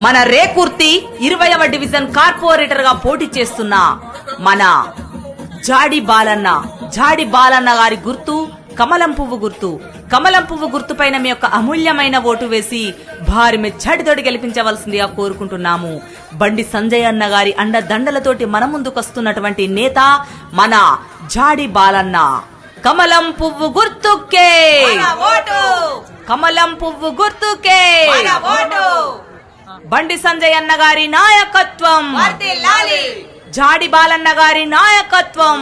మన Rekurthi 20వ division corporator గా పోటీ చేస్తున్న మన జాడి బాలన్న గారి గుర్తు కమలం పువ్వు గుర్తు పైన మీ యొక్క అమూల్యమైన ఓటు వేసి భారీ మెజారిటీతోటి గెలిపించవలసిందిగా కోరుకుంటున్నాము. బండి సంజయ్ అన్న గారి అండదండలతోటి మన ముందుకొస్తున్నటువంటి నేత మన జాడి బాలన్న. కమలం పువ్వు గుర్తుకే, కమలం పువ్వు గుర్తుకే బండి సంజయ్ అన్న గారి నాయకత్వం, జాడి బాలన్న గారి నాయకత్వం.